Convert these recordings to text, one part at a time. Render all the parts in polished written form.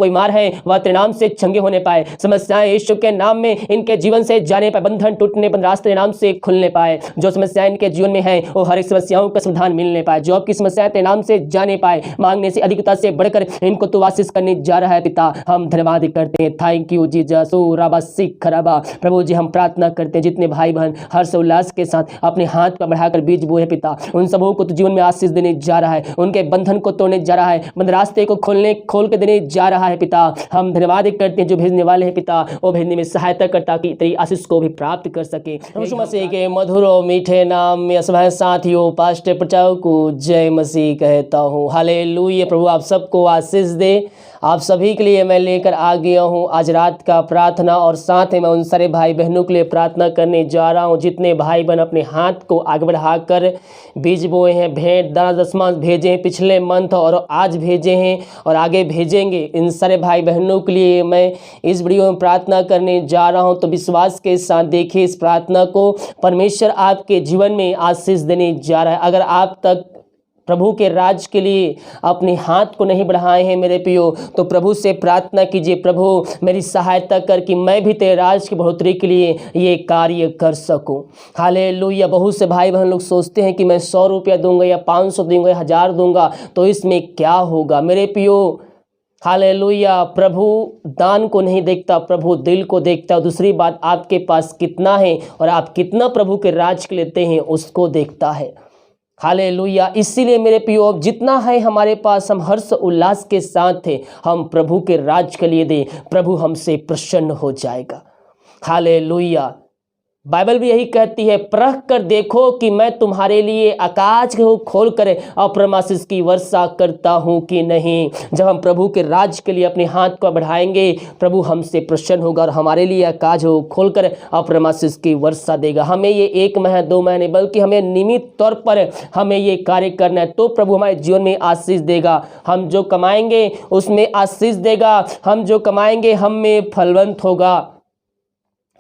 कोई बीमार है वह तेरे नाम से चंगे होने पाए, समस्याएं यीशु के नाम में इनके जीवन से जाने पाए, बंधन टूटने पर रास्ते तेरे नाम से खुलने पाए, जो समस्याएं इनके जीवन में है वो हर एक समस्याओं का समाधान मिलने पाए, जॉब की समस्याएं तेरे नाम से जाने पाए, मांगने से अधिकता से बढ़कर इनको तू आशीष करने जा रहा है। पिता हम धन्यवाद करते हैं, थैंक यू जीसस। प्रभु जी हम प्रार्थना करते हैं जितने भाई बहन हर्ष उल्लास के साथ अपने हाथ पर बढ़ाकर बीज बोए पिता, उन सबों को तो जीवन में आशीष देने जा रहा है, उनके बंधन को तोड़ने जा रहा है, बंद रास्ते को खोल के देने जा रहा है। पिता हम धन्यवाद करते हैं जो भेजने वाले हैं पिता वो भेजने में सहायता करता कि तेरी आशीष को भी प्राप्त कर सके। यीशु मसीह के मधुर और मीठे नाम में असमय साथियों पास्टर प्रचारक को जय मसीह कहता हूँ। हालेलुया। प्रभु आप सबको आशीष दे। आप सभी के लिए मैं लेकर आ गया हूँ आज रात का प्रार्थना, और साथ ही मैं उन सारे भाई बहनों के लिए प्रार्थना करने जा रहा हूँ जितने भाई बहन अपने हाथ को आगे बढ़ाकर बीज बोए हैं, भेंट दाना दशमांश भेजे हैं पिछले मंथ और आज भेजे हैं और आगे भेजेंगे। इन सारे भाई बहनों के लिए मैं इस वीडियो में प्रार्थना करने जा रहा हूँ, तो विश्वास के साथ देखिए इस प्रार्थना को। परमेश्वर आपके जीवन में आशीष देने जा रहा है। अगर आप तक प्रभु के राज के लिए अपने हाथ को नहीं बढ़ाए हैं मेरे प्रियो, तो प्रभु से प्रार्थना कीजिए, प्रभु मेरी सहायता कर कि मैं भी तेरे राज की बढ़ोतरी के लिए ये कार्य कर सकूं। हालेलुया। बहुत से भाई बहन लोग सोचते हैं कि मैं 100 रुपया दूंगा या 500 दूंगा या 1000 दूंगा तो इसमें क्या होगा। मेरे प्रियो हालेलुया, प्रभु दान को नहीं देखता, प्रभु दिल को देखता। और दूसरी बात, आपके पास कितना है और आप कितना प्रभु के राज के लेते हैं उसको देखता है। हालेलुया। इसीलिए मेरे प्रियो जितना है हमारे पास हम हर्ष उल्लास के साथ थे हम प्रभु के राज के लिए दें, प्रभु हमसे प्रसन्न हो जाएगा। हालेलुया। बाइबल भी यही कहती है, परख कर देखो कि मैं तुम्हारे लिए आकाश को खोल कर अप्रम आशीष की वर्षा करता हूँ कि नहीं। जब हम प्रभु के राज के लिए अपने हाथ को बढ़ाएंगे प्रभु हमसे प्रसन्न होगा और हमारे लिए आकाश को खोल कर अप्रम आशीष की वर्षा देगा। हमें ये 1 महीना 2 महीने बल्कि हमें नियमित तौर पर हमें ये कार्य करना है, तो प्रभु हमारे जीवन में आशीष देगा। हम जो कमाएंगे उसमें आशीष देगा, हम जो कमाएंगे हम में फलवंत होगा।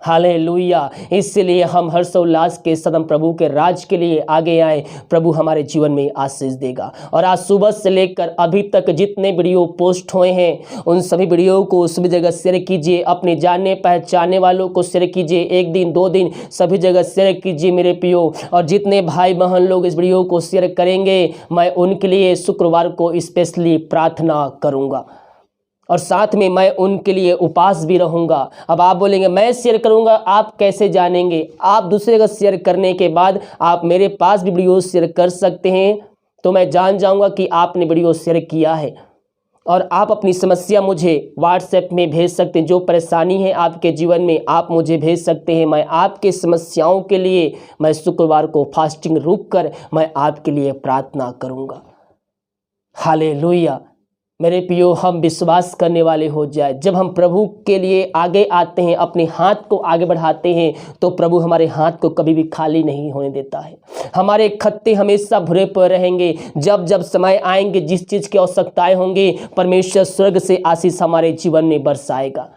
हालेलुया। इसलिए हम हर्षोल्लास के साथ हम प्रभु के राज के लिए आगे आए, प्रभु हमारे जीवन में आशीष देगा। और आज सुबह से लेकर अभी तक जितने वीडियो पोस्ट हुए हैं उन सभी वीडियो को सभी जगह शेयर कीजिए, अपने जानने पहचानने वालों को शेयर कीजिए, 1 दिन 2 दिन सभी जगह शेयर कीजिए मेरे प्रियो। और जितने भाई बहन लोग इस वीडियो को शेयर करेंगे मैं उनके लिए शुक्रवार को स्पेशली प्रार्थना करूँगा और साथ में मैं उनके लिए उपवास भी रहूंगा। अब आप बोलेंगे मैं शेयर करूंगा, आप कैसे जानेंगे? आप दूसरे का शेयर करने के बाद आप मेरे पास भी वीडियो शेयर कर सकते हैं, तो मैं जान जाऊंगा कि आपने वीडियो शेयर किया है। और आप अपनी समस्या मुझे व्हाट्सएप में भेज सकते हैं, जो परेशानी है आपके जीवन में आप मुझे भेज सकते हैं। मैं आपके समस्याओं के लिए मैं शुक्रवार को फास्टिंग रुक कर मैं आपके लिए प्रार्थना करूँगा। हालेलुया। मेरे प्रियो हम विश्वास करने वाले हो जाए। जब हम प्रभु के लिए आगे आते हैं, अपने हाथ को आगे बढ़ाते हैं, तो प्रभु हमारे हाथ को कभी भी खाली नहीं होने देता है। हमारे खत्ते हमेशा भरे पर रहेंगे। जब जब समय आएंगे, जिस चीज़ की आवश्यकताएं होंगी, परमेश्वर स्वर्ग से आशीष हमारे जीवन में बरसाएगा।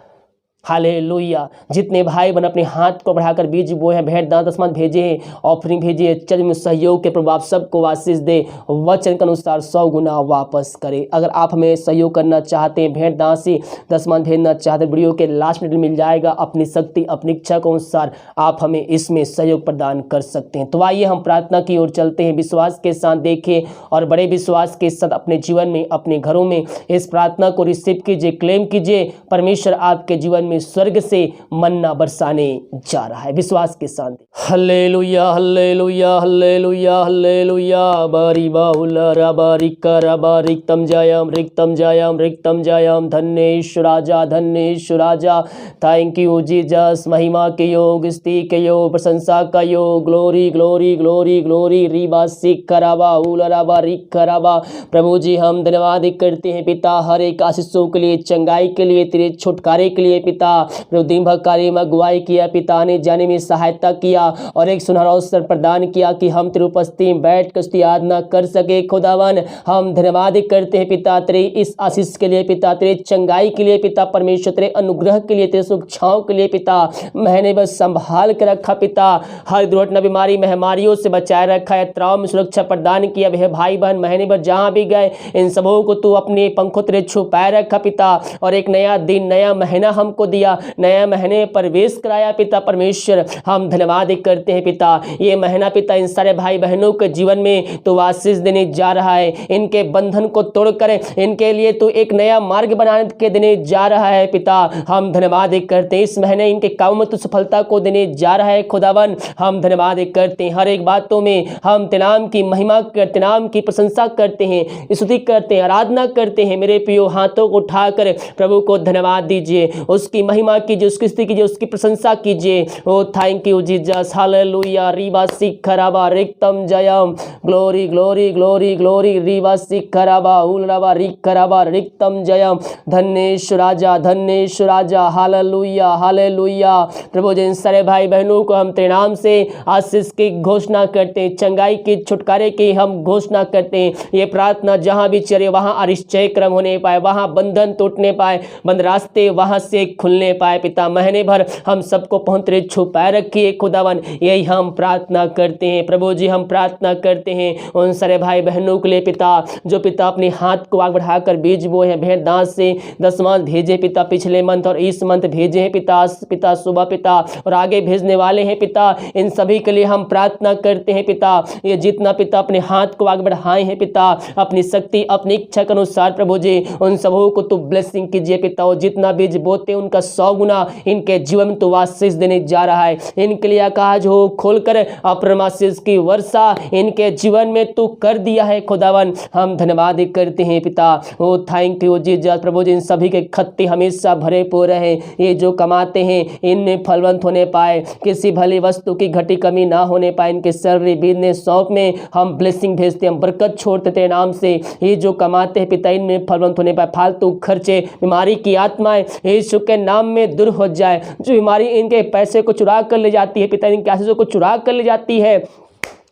हालेलुया। जितने भाई बहन अपने हाथ को बढ़ाकर बीज बोए हैं, भेंट दान दशमांश भेजे हैं, ऑफरिंग भेजे हैं, चर्च में सहयोग के प्रभु आप सबको आशीष दे, वचन के अनुसार 100 गुना वापस करे। अगर आप हमें सहयोग करना चाहते हैं, भेंट दान से दशमांश भेजना चाहते हैं, वीडियो के लास्ट में मिल जाएगा। अपनी शक्ति अपनी इच्छा के अनुसार आप हमें इसमें सहयोग प्रदान कर सकते हैं। तो आइए हम प्रार्थना की ओर चलते हैं। विश्वास के साथ देखें और बड़े विश्वास के साथ अपने जीवन में अपने घरों में इस प्रार्थना को रिसीव कीजिए, क्लेम कीजिए। परमेश्वर आपके जीवन में स्वर्ग से मन्ना बरसाने जा रहा है। विश्वास के साथ हल्लेलुया हल्लेलुया हल्लेलुया हल्लेलुया। बारी बाहुला रबारिका रबारिकतम जयम रिक्तम जयम रिक्तम जयम। धन्येश राजा धन्येश राजा। Thank you Jesus. महिमा के योग, स्तुति के योग, प्रशंसा का योग। Glory glory glory glory. रीबा सिक कराबा उलराबा रिक कराबा। प्रभु जी हम धन्यवाद करते हैं पिता, हर एक आशीषों के लिए, चंगाई के लिए, तेरे छुटकारे के लिए पिता। पिता। प्रभु दिन भर कार्य में अगुवाई किया पिता, आने जाने में सहायता किया और एक सुनहरा अवसर प्रदान किया कि हम तेरी उपस्थिति में बैठ कर उसकी आराधना कर सके। खुदावन हम धन्यवाद करते हैं पिता तेरे इस आशीष के लिए पिता, तेरे चंगाई के लिए पिता परमेश्वर, तेरे अनुग्रह के लिए, तेरे सुरक्षाओं के लिए पिता। मैंने बस संभाल के रखा पिता, हर दुर्घटना बीमारी महामारियों से बचाए रखा, यात्राओं में सुरक्षा प्रदान किया। वह भाई बहन महीने भर जहाँ भी गए इन सबों को तू अपने पंखों तेरे छुपाए रखा पिता, और एक नया दिन नया महीना हमको दिया, नया महीने में प्रवेश कराया पिता परमेश्वर। हम धन्यवाद करते हैं पिता। ये महीना पिता इन सारे भाई बहनों के जीवन में तो आशीष देने जा रहा है, इनके बंधन को तोड़कर इनके लिए तो एक नया मार्ग बनाने के देने जा रहा है पिता। हम धन्यवाद करते हैं, इस महीने इनके काम में तो सफलता को देने जा रहा है खुदावन। हम धन्यवाद करते हैं, हर एक बातों में हम तेरे नाम की महिमा करते, नाम की प्रशंसा करते हैं, स्तुति करते हैं, आराधना करते हैं। मेरे प्रियो हाथों को उठाकर प्रभु को धन्यवाद दीजिए, उसकी महिमा कीजिए, उसकी स्तुति कीजिए, उसकी प्रशंसा कीजिए। Oh thank you Jesus, hallelujah. रीबा सिखराबा रिक्तम जयम, ग्लोरी ग्लोरी ग्लोरी ग्लोरी। रीबा सिखराबा उलराबा रिखराबा रिक्तम जयम। धन्येश्वर राजा, धन्येश्वर राजा, हालेलुया हालेलुया। प्रभु जिन सारे भाई बहनों को हम तेरे नाम से आशीष की घोषणा करते हैं, चंगाई की छुटकारे की हम घोषणा करते हैं। ये प्रार्थना जहाँ भी चले वहाँ अरिश्चय क्रम होने पाए, वहाँ बंधन टूटने पाए, बंद रास्ते वहाँ से खुलने पाए पिता। महीने भर हम सबको पहुँच छुपाए रखिए खुदावन, यही हम प्रार्थना करते हैं। प्रभु जी हम प्रार्थना करते हैं उन सारे भाई बहनों के लिए पिता, जो पिता अपने हाथ को आग बढ़ाकर बीज बोए हैं, भेंट दांत से दसवां भेजे पिता, पिछले मंथ और इस मंथ भेजे हैं पिता सुबह पिता, और आगे भेजने वाले हैं पिता। इन सभी के लिए हम प्रार्थना करते हैं पिता। ये जितना पिता अपने हाथ को आगे बढ़ाए हैं पिता, अपनी शक्ति अपनी इच्छा के अनुसार प्रभु जी उन सबों को तो ब्लेसिंग कीजिए पिता। और जितना बीज बोते उनका 100 गुना इनके जीवन में तो आशीष देने जा रहा है। इनके लिए आकाश हो खोलकर अपना आशीष की वर्षा इनके जीवन में तू कर दिया है खुदावन। हम धन्यवाद करते हैं पिता। ओ थैंक यू जीसस। प्रभु जी इन सभी के खत्ते हमेशा भरे पूरे रहे, ये जो कमाते हैं इनमें फलवंत होने पाए, किसी भली वस्तु की घटी कमी ना होने पाए। इनके सैलरी बिजनेस शॉप में हम ब्लेसिंग भेजते हैं, हम बरकत छोड़ते तेरे नाम से। ये जो कमाते हैं पिता इनमें फलवंत होने पाए, फालतू खर्चे बीमारी की आत्माएं यीशु के नाम में दूर हो जाए। जो बीमारी इनके पैसे को चुरा कर ले जाती है पिता, इनके आशीषों को चुरा कर ले जाती है,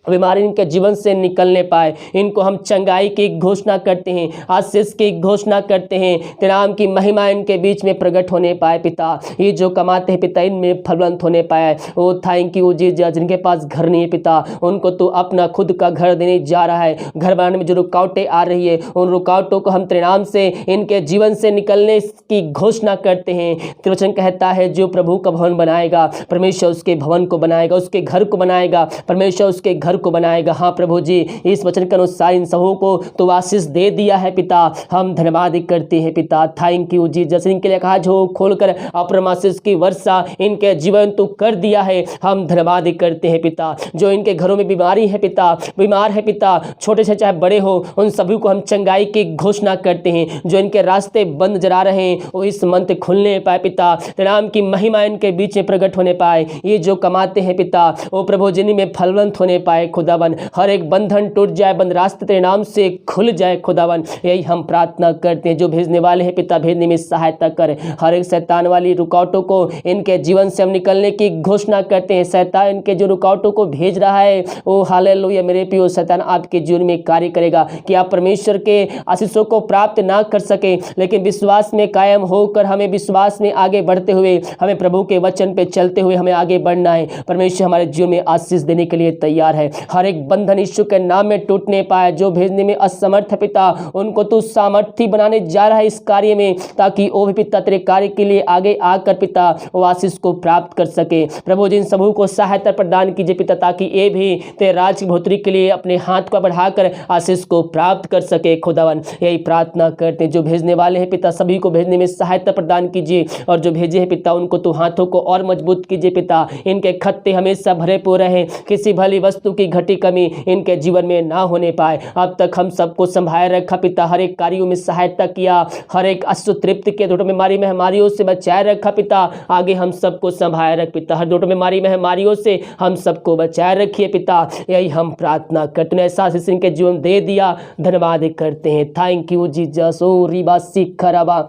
बीमारी इनके जीवन से निकलने पाए। इनको हम चंगाई की घोषणा करते हैं, आशीष की घोषणा करते हैं, तेरे नाम की महिमा इनके बीच में प्रकट होने पाए पिता। ये जो कमाते हैं पिता इनमें फलवंत होने पाए। ओ थैंक यू जीसस। जिनके पास घर नहीं है पिता उनको तो अपना खुद का घर देने जा रहा है। घर बनाने में जो रुकावटें आ रही है उन रुकावटों को हम तेरे नाम से इनके जीवन से निकलने की घोषणा करते हैं। तेरे वचन कहता है जो प्रभु का भवन बनाएगा परमेश्वर उसके भवन को बनाएगा, उसके घर को बनाएगा, परमेश्वर उसके घर को बनाएगा। हाँ प्रभु जी इस वचन के अनुसार इन सबों को तो आशीष दे दिया है पिता। हम धन्यवाद करते हैं पिता। Thank you Jesus. इनके लिए कहा जो खोलकर अपना आशीष की वर्षा इनके जीवन तो कर दिया है। हम धन्यवाद करते हैं पिता। जो इनके घरों में बीमारी है पिता, बीमार है पिता, छोटे से चाहे बड़े हो, उन सभी को हम चंगाई की घोषणा करते हैं। जो इनके रास्ते बंद जरा रहे हैं वो इस मंथ खुलने पाए पिता। तेरे नाम की महिमा इनके बीच में प्रकट होने पाए। ये जो कमाते हैं पिता वो प्रभु जिन्हीं में फलवंत होने पाए खुदावन। हर एक बंधन टूट जाए, बंद रास्ते तेरे नाम से खुल जाए खुदावन। यही हम प्रार्थना करते हैं। जो भेजने वाले हैं पिता भेजने में सहायता कर। हर एक शैतान वाली रुकावटों को इनके जीवन से हम निकलने की घोषणा करते हैं। शैतान इनके जो रुकावटों को भेज रहा है वो हालेलुया मेरे प्रिय शैतान आपके जीवन में कार्य करेगा कि आप परमेश्वर के आशीषों को प्राप्त ना कर सके, लेकिन विश्वास में कायम होकर हमें विश्वास में आगे बढ़ते हुए हमें प्रभु के वचन पे चलते हुए हमें आगे बढ़ना है। परमेश्वर हमारे जीवन में आशीष देने के लिए तैयार है। हर एक बंधन यीशु के नाम में टूटने पाए। जो भेजने में असमर्थ है पिता उनको तू सामर्थी बनाने जा रहा है इस कार्य में, ताकि वो भी पिता तेरे कार्य के लिए आगे आकर पिता वो आशीष को प्राप्त कर सके। प्रभु जिन सबों को सहायता प्रदान कीजिए पिता, ताकि ये भी तेरे राज की बढ़ोतरी के लिए अपने हाथ को बढ़ाकर आशीष को प्राप्त कर सके खुदावन। यही प्रार्थना करते हैं। जो भेजने वाले हैं पिता सभी को भेजने में सहायता प्रदान कीजिए, और जो भेजे हैं पिता उनको तो हाथों को और मजबूत कीजिए पिता। इनके खत्ते हमेशा भरे पूरे रहे, किसी भली वस्तु की घटी कमी इनके जीवन में ना होने पाए। अब तक हम सबको संभाल रखा पिता, हर एक कार्यों में सहायता किया, हर एक अशुतृप्त के दोटों बीमारी महामारियों से बचाए रखा पिता। आगे हम सबको संभाल रख पिता, हर दोटों बीमारी महामारियों से हम सबको बचाए रखिए पिता। यही हम प्रार्थना करते हैं। ऐसा आशीष इनके जीवन दे दिया, धन्यवाद करते हैं। Thank you Jesus. ओ रिबा सिखराबा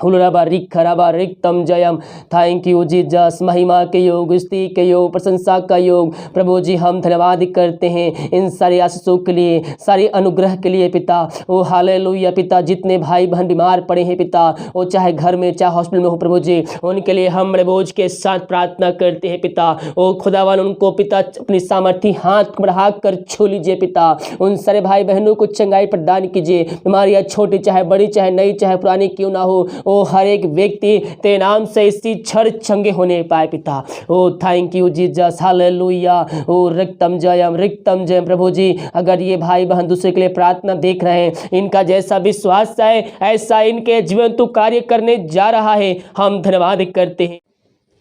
हुलराबा रिखराबा रिक्तम जयम। Thank you Jesus. महिमा के योग, स्तुति के योग, प्रशंसा का योग प्रभु जी हम धन्यवाद करते हैं इन सारे आशीषों के लिए, सारे अनुग्रह के लिए पिता। ओ हालेलुया पिता। जितने भाई बहन बीमार पड़े हैं पिता, वो चाहे घर में चाहे हॉस्पिटल में हो प्रभु जी, उनके लिए हम बड़े बोझ के साथ प्रार्थना करते हैं पिता। ओ खुदावन उनको पिता अपनी सामर्थ्य हाथ बढ़ा कर छू लीजिए पिता। उन सारे भाई बहनों को चंगाई प्रदान कीजिए। बीमारियां छोटी चाहे बड़ी, चाहे नई चाहे पुरानी क्यों ना हो, ओ हर एक व्यक्ति तेरे नाम से इसी क्षण चंगे होने पाए पिता। ओ थैंक यू जीसस। हालेलुया। ओ रिक्तम जयम प्रभु जी। अगर ये भाई बहन दूसरे के लिए प्रार्थना देख रहे हैं, इनका जैसा विश्वास है ऐसा इनके जीवन तू कार्य करने जा रहा है। हम धन्यवाद करते हैं,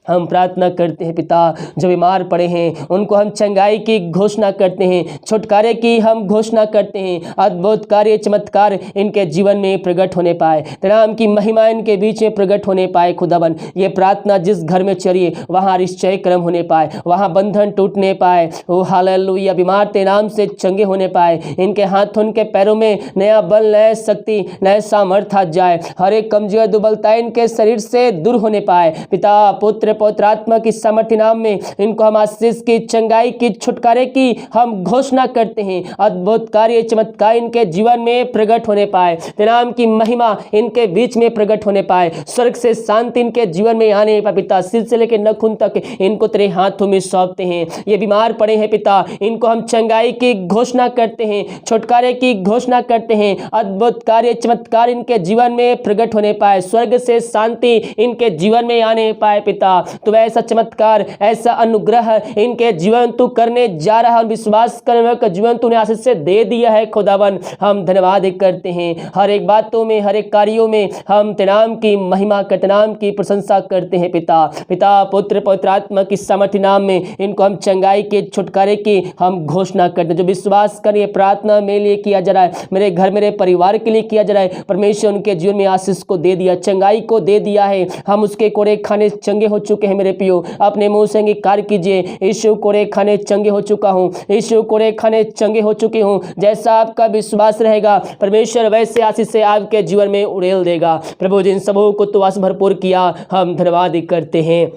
हम प्रार्थना करते हैं पिता। जो बीमार पड़े हैं उनको हम चंगाई की घोषणा करते हैं, छुटकारे की हम घोषणा करते हैं। अद्भुत कार्य चमत्कार इनके जीवन में प्रकट होने पाए, तेरे नाम की महिमा इनके बीच में प्रकट होने पाए। खुदावन ये प्रार्थना जिस घर में चलिए वहाँ निश्चय कर्म होने पाए, वहाँ बंधन टूटने पाए। ओ हालेलुया। बीमार तेरे नाम से चंगे होने पाए। इनके हाथों उनके पैरों में नया बल, नया शक्ति, नया सामर्थ्य आ जाए। हर एक कमजोर दुर्बलता इनके शरीर से दूर होने पाए पिता। पुत्र पवित्र आत्मा की सामर्थ्य नाम में इनको हम आशीष की, चंगाई की, छुटकारे की हम घोषणा करते हैं। अद्भुत कार्य चमत्कार इनके जीवन में प्रकट होने पाए, तेरे नाम की महिमा इनके बीच में प्रकट होने पाए। स्वर्ग से शांति इनके जीवन में आने पाए पिता। सिर से लेकर नखून तक इनको तेरे हाथों में सौंपते हैं। ये बीमार पड़े हैं पिता, इनको हम चंगाई की घोषणा करते हैं, छुटकारे की घोषणा करते हैं। अद्भुत कार्य चमत्कार इनके जीवन में प्रकट होने पाए, स्वर्ग से शांति इनके जीवन में आने पाए पिता। तो ऐसा चमत्कार, ऐसा अनुग्रह इनके जीवन तू करने जा रहा है। विश्वास करने वालों का जीवन तूने आशीष से दे दिया है खुदावन। हम धन्यवाद करते हैं। हर एक बातों में, हर एक कार्यों में हम तेरे नाम की महिमा करते, नाम की प्रशंसा करते हैं पिता। पिता पुत्र पवित्र आत्मा की सामर्थ्य नाम में इनको हम चंगाई के, छुटकारे की हम घोषणा करते हैं। जो विश्वास करिए प्रार्थना मेरे लिए किया जा रहा है, मेरे घर मेरे परिवार के लिए किया जा रहा है, परमेश्वर उनके जीवन में आशीष को दे दिया, चंगाई को दे दिया है। हम उसके कोड़े खाने चंगे हो चुके हैं मेरे पियो। अपने मुंह से अंगीकार कीजिए, यीशु कोड़े खाने चंगे हो चुका हूँ, यीशु कोड़े खाने चंगे हो चुकी हूँ। जैसा आपका विश्वास रहेगा परमेश्वर वैसे आशीष से आपके जीवन में उड़ेल देगा। प्रभु जिन सबों को तो आशीष भरपूर किया, हम धन्यवाद करते हैं।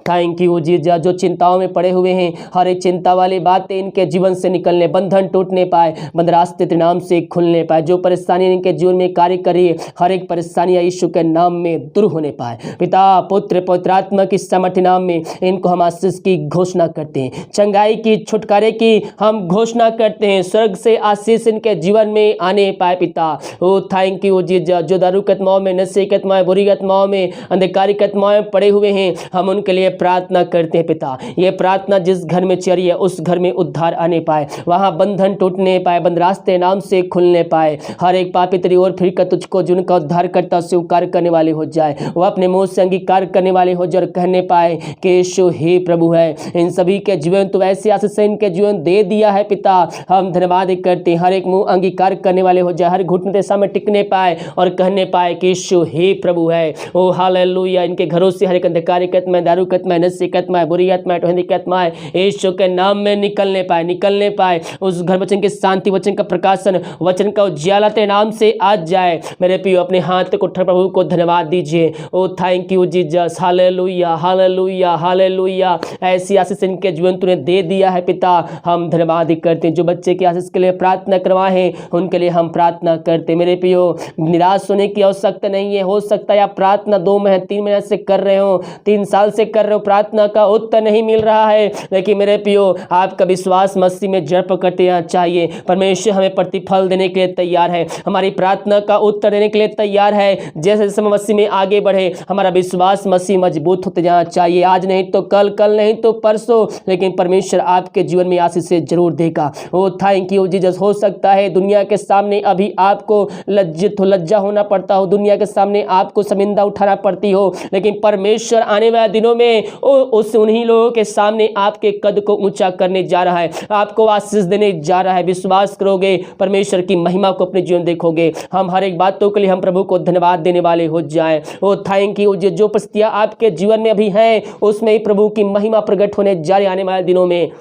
Thank you Jesus. जो चिंताओं में पड़े हुए हैं, हर एक चिंता वाली बातें इनके जीवन से निकलने, बंधन टूटने पाए, बंद रास्ते तेरे नाम से खुलने पाए। जो परेशानी इनके जीवन में कार्य करिए, हर एक परेशानी यीशु के नाम में दूर होने पाए। पिता पुत्र पवित्र आत्मा की सामर्थ्य नाम में इनको हम आशीष की घोषणा करते हैं, चंगाई की, छुटकारे की हम घोषणा करते हैं। स्वर्ग से आशीष इनके जीवन में आने पाए पिता। ओ थैंक यू जीसस। जो दारू की आत्माओं में, नशे की आत्माएं, बुरी आत्माओं में, अंधकार की आत्माओं में पड़े हुए हैं, हम उनके लिए प्रार्थना करते हैं पिता। ये प्रार्थना जिस घर में चली है उस घर में उद्धार आने पाए, वहां बंधन टूटने पाए, बंद रास्ते नाम से खुलने पाए। हर एक पापी तेरी ओर फिर कर तुझको जिनका उद्धार करता स्वीकार करने वाले हो जाए, वह अपने मुंह से अंगीकार करने वाले हो जाए और कहने पाए कि यीशु ही प्रभु है। इन सभी के जीवन तो ऐसे आशीष से इनके जीवन दे दिया है पिता। हम धन्यवाद करते हैं। हर एक मुंह अंगीकार करने वाले हो जाए, हर घुटने तेरे सामने टिकने पाए और कहने पाए कि यीशु ही प्रभु है। ओ हालेलुया। इनके घरों से हर एक अंधकार की आत्मा, दारू की आत्मा, नशे की आत्मा, बुरी आत्मा, टोहनी की आत्मा यीशु के नाम में निकलने पाए। उस घर वचन की शांति, वचन का प्रकाशन, वचन का उज्याला तेरे नाम से आज जाए। मेरे प्रियो अपने हाथ को उठा प्रभु को धन्यवाद दीजिए। Oh thank you Jesus. Hallelujah hallelujah hallelujah. ऐसी आशीष इनके जीवन तूने दे दिया है पिता। हम धन्यवाद करते हैं। जो बच्चे की आशीष के लिए प्रार्थना करवाए हैं उनके लिए हम प्रार्थना करते हैं। मेरे प्रियो निराश होने की आवश्यकता नहीं है। हो सकता है आप प्रार्थना 2 महीने 3 महीने से कर रहे हो, 3 साल से कर रहे हो, प्रार्थना का उत्तर नहीं मिल रहा है, लेकिन मेरे प्रियो आपका विश्वास मसीह में जड़ पकड़ते चाहिए। परमेश्वर हमें प्रतिफल देने के लिए तैयार है, हमारी प्रार्थना का उत्तर देने के लिए तैयार है। जैसे जैसे मसीह में आगे बढ़े हमारा विश्वास मसीह मजबूत होते जाना चाहिए। आज नहीं तो कल, कल नहीं तो परसों, लेकिन परमेश्वर आपके जीवन में आशीष से जरूर देगा। ओ थैंक यू जीसस। हो सकता है दुनिया के सामने अभी आपको लज्जा होना पड़ता हो, दुनिया के सामने आपको शर्मिंदा उठाना पड़ती हो, लेकिन परमेश्वर आने वाले दिनों में उस उन्हीं लोगों के सामने आपके कद को ऊंचा करने जा रहा है, आपको आशीष देने जा रहा है। विश्वास करोगे परमेश्वर की महिमा को अपने जीवन देखोगे। हम हर एक बातों के लिए हम प्रभु को धन्यवाद देने वाले हो जाएं। ओ थैंक यू। जो परिस्थितियां आपके जीवन में अभी हैं उसमें ही प्रभु की महिमा प्रकट होने जा रही आने वाले दिनों में।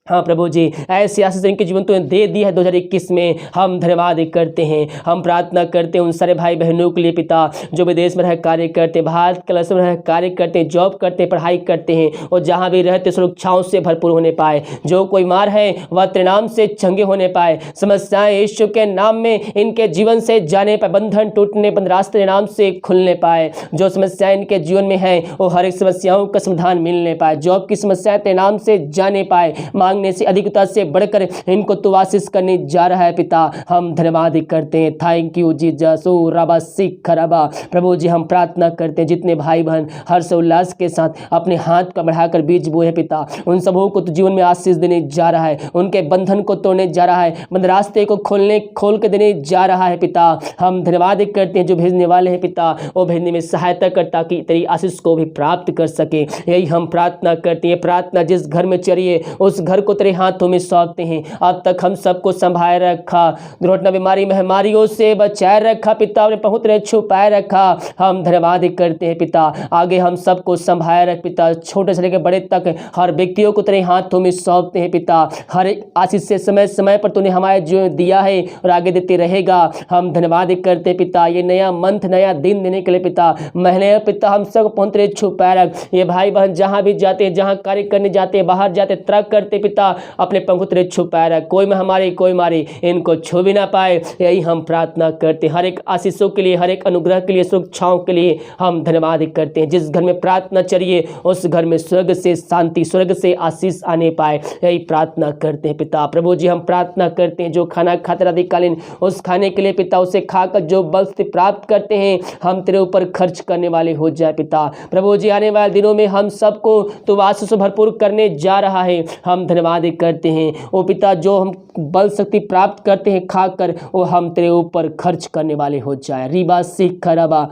हाँ प्रभु जी, ऐसी आशीष इनके जीवन तो दे दी है 2021 में। हम धन्यवाद करते हैं। हम प्रार्थना करते हैं उन सारे भाई बहनों के लिए पिता, जो विदेश में रह कार्य करते, भारत कलश में रह कार्य करते हैं, जॉब करते, पढ़ाई करते हैं और जहाँ भी रहते सुरक्षाओं से भरपूर होने पाए। जो कोई बीमार है वह तेरे नाम से चंगे होने पाए। समस्याएं यीशु के नाम में इनके जीवन से जाने पाए, बंधन टूटने, बंद रास्ते नाम से खुलने पाए। जो समस्याएं इनके जीवन में है वो हर एक समस्याओं का समाधान मिलने पाए। जॉब की समस्याएं तेरे नाम से जाने पाए, मांगने से अधिकता से बढ़कर इनको तू आशीष करने जा रहा है पिता। हम धन्यवाद करते हैं। Thank you Jesus. ओ रबा सिख रबा। प्रभु जी हम प्रार्थना करते हैं जितने भाई बहन हर्ष उल्लास के साथ अपने हाथ का बढ़ाकर बीज बोए पिता, उन सबों को तू जीवन में आशीष देने जा रहा है, उनके बंधन को तोड़ने जा रहा है, बंद रास्ते को खोल के देने जा रहा है पिता। हम धन्यवाद करते हैं जो भेजने वाले हैं पिता, वो भेजने में सहायता कर ताकि तेरी आशीष को भी प्राप्त कर सके। यही हम प्रार्थना करते हैं। प्रार्थना जिस घर में चलिए उस घर को तेरे हाथों में सौंपते हैं। अब तक हम सबको संभाल रखा, दुर्घटना बीमारी महामारियों से बचाए रखा पिता, अपने पहुँच ने छुपाए रखा। हम धन्यवाद करते हैं पिता। आगे हम सबको संभाल रख पिता, छोटे से लेकर बड़े तक हर व्यक्तियों को तेरे हाथों में सौंपते हैं पिता। हर एक आशीष से समय समय पर तूने हमारे जो दिया है और आगे देते रहेगा। हम धन्यवाद करते हैं पिता, ये नया मंथ नया दिन देने के लिए पिता। महीने पिता हम सब पहुँच ने छुपाए रख। ये भाई बहन जहाँ भी जाते हैं, जहाँ कार्य करने जाते हैं, बाहर जाते तर्क करते पिता, अपने पंखुतरे छुपाए रख। कोई हमारे कोई मारे इनको छू भी ना पाए। यही हम प्रार्थना करते हैं। हर एक आशीषों के लिए, हर एक अनुग्रह के लिए, सुरक्षाओं के लिए हम धन्यवाद करते हैं। जिस घर में प्रार्थना चलिए उस घर में स्वर्ग से शांति, स्वर्ग से आशीष आने पाए। यही प्रार्थना करते हैं पिता। प्रभु जी हम प्रार्थना करते हैं जो खाना खाते रात्रिकालीन उस खाने के लिए पिता, उसे खाकर जो बल से प्राप्त करते हैं हम तेरे ऊपर खर्च करने वाले हो जाए पिता। प्रभु जी आने वाले दिनों में हम सबको तो आशीष से भरपूर करने जा रहा है। हम धन्यवाद करते हैं ओ पिता, जो हम बल शक्ति प्राप्त करते हैं खाकर वो हम तेरे ऊपर खर्च करने वाले हो जाए। रिबा सिख खरबा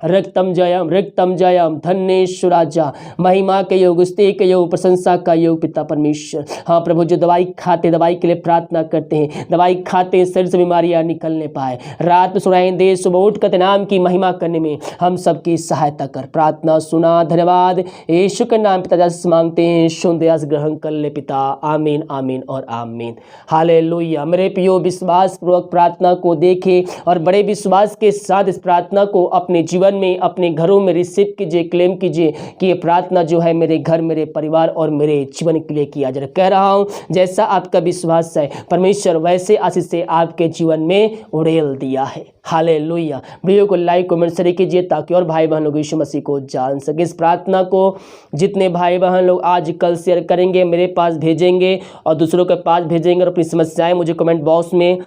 रक्तम जयम धन्येश्वराजा। महिमा के योग, स्तुति के योग, प्रशंसा का योग पिता परमेश्वर। हाँ प्रभु जो दवाई खाते, दवाई के लिए प्रार्थना करते हैं, दवाई खाते हैं शरीर से बीमारियां निकलने पाए, रात में सुनाई दे, सुबह उठ कर नाम की महिमा करने में हम सबकी सहायता कर। प्रार्थना सुना, धन्यवाद यीशु के नाम पिता से मांगते हैं, सुन दया से ग्रहण कर ले पिता। आमीन आमीन और आमीन। हालेलुया। मेरे प्रियो विश्वास पूर्वक प्रार्थना को देखे और बड़े विश्वास के साथ इस प्रार्थना को अपने जीवन में, अपने घरों में रिसीव कीजिए, क्लेम कीजिए कि ये प्रार्थना जो है मेरे घर, मेरे परिवार और मेरे जीवन के लिए किया जा। कह रहा हूं जैसा आपका विश्वास है परमेश्वर वैसे आशीष से आपके जीवन में उड़ेल दिया है। हालेलुया। वीडियो को लाइक कमेंट शेयर कीजिए ताकि और भाई बहन लोग यीशु मसीह को जान सके। इस प्रार्थना को जितने भाई बहन लोग आज कल शेयर करेंगे, मेरे पास भेजेंगे और दूसरों के पास भेजेंगे और अपनी समस्याएं मुझे कमेंट बॉक्स में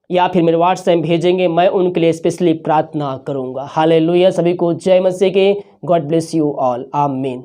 या फिर मेरे व्हाट्सएप भेजेंगे, मैं उनके लिए स्पेशली प्रार्थना करूंगा। हालेलुया। सभी को जय मसीह के। God bless you all. आमीन।